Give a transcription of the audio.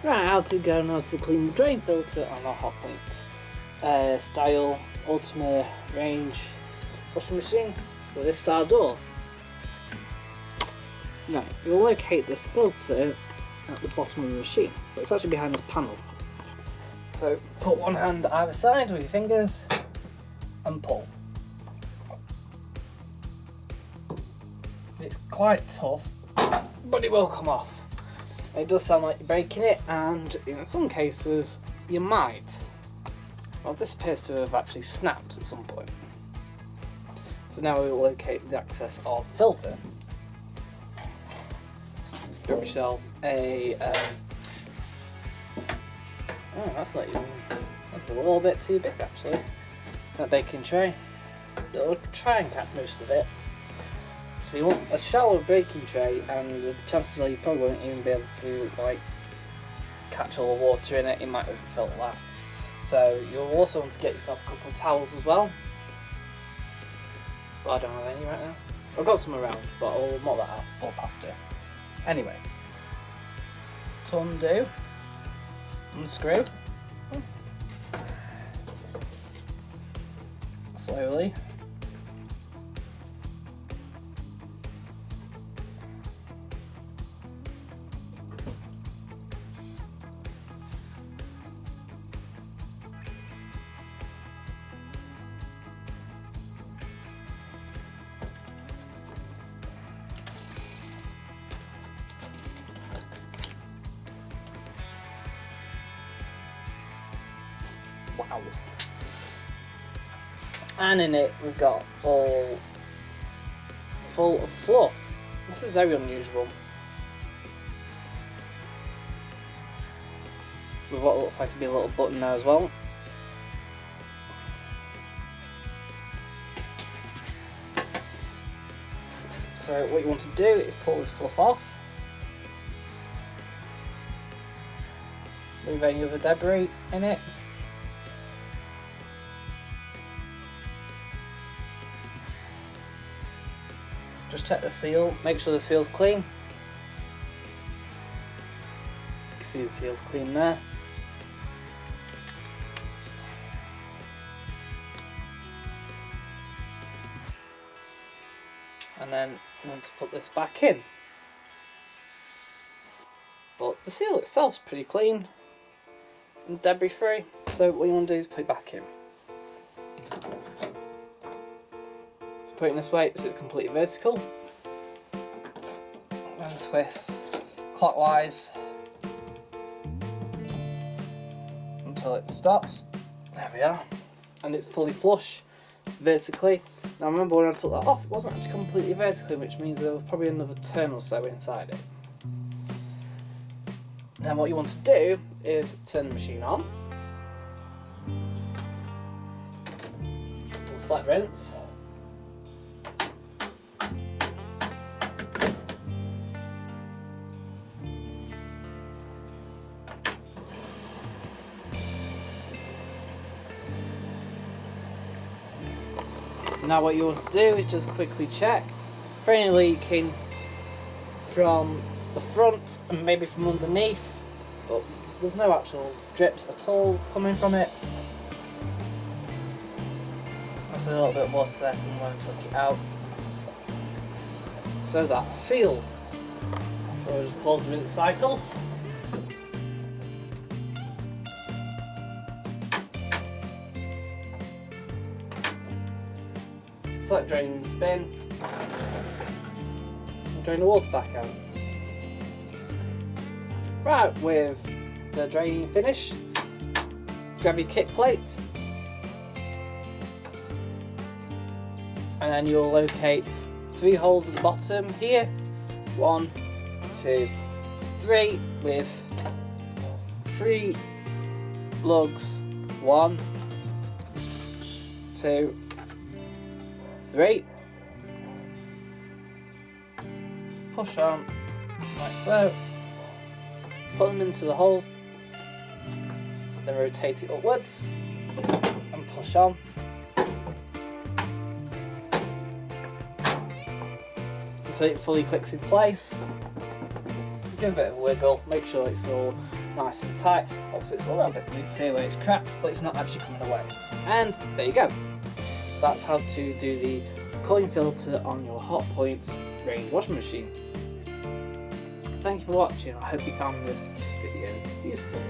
Right, how to go and how to clean the drain filter on a Hotpoint style ultimate range washing machine with this style door. Now, you'll locate the filter at the bottom of the machine, but it's actually behind this panel. So put one hand either side with your fingers and pull. It's quite tough, but it will come off. It does sound like you're breaking it, and in some cases you might. Well, this appears to have actually snapped at some point. So now we'll locate the access of filter. Grab yourself a oh, that's not even, that's a little bit too big actually. That baking tray. It'll try and catch most of it. So you want a shallow baking tray, and the chances are you probably won't even be able to like catch all the water in it. It might overfill that. So you'll also want to get yourself a couple of towels as well. But I don't have any right now. I've got some around, but I'll mop that up after. Anyway, to undo, unscrew, slowly. Wow. And in it we've got all full of fluff. This is very unusual. With what looks like to be a little button there as well. So what you want to do is pull this fluff off. Remove any other debris in it. Just check the seal, make sure the seal's clean. You can see the seal's clean there. And then you want to put this back in. But the seal itself's pretty clean and debris free, so what you want to do is put it back in. Put it in this way so it's completely vertical, and twist clockwise until it stops. There we are, and it's fully flush vertically. Now remember, when I took that off, it wasn't actually completely vertically, which means there was probably another turn or so inside it. Then what you want to do is turn the machine on. We'll select rinse. Now what you want to do is just quickly check for any leaking from the front and maybe from underneath, but there's no actual drips at all coming from it. There's a little bit of water there from when I took it out. So that's sealed. So I'll just pause the rinse cycle. Select drain and spin, and drain the water back out. Right, with the draining finished, grab your kick plate, and then you'll locate 3 holes at the bottom here. 1, 2, 3, with 3 lugs. 1, 2, 3. Push on, like so. Put them into the holes. Then rotate it upwards and push on. Until it fully clicks in place. Give it a bit of a wiggle, make sure it's all nice and tight. Obviously it's a little bit loose here where it's cracked, but it's not actually coming away. And there you go. That's how to do the coin filter on your Hotpoint range washing machine. Thank you for watching. I hope you found this video useful.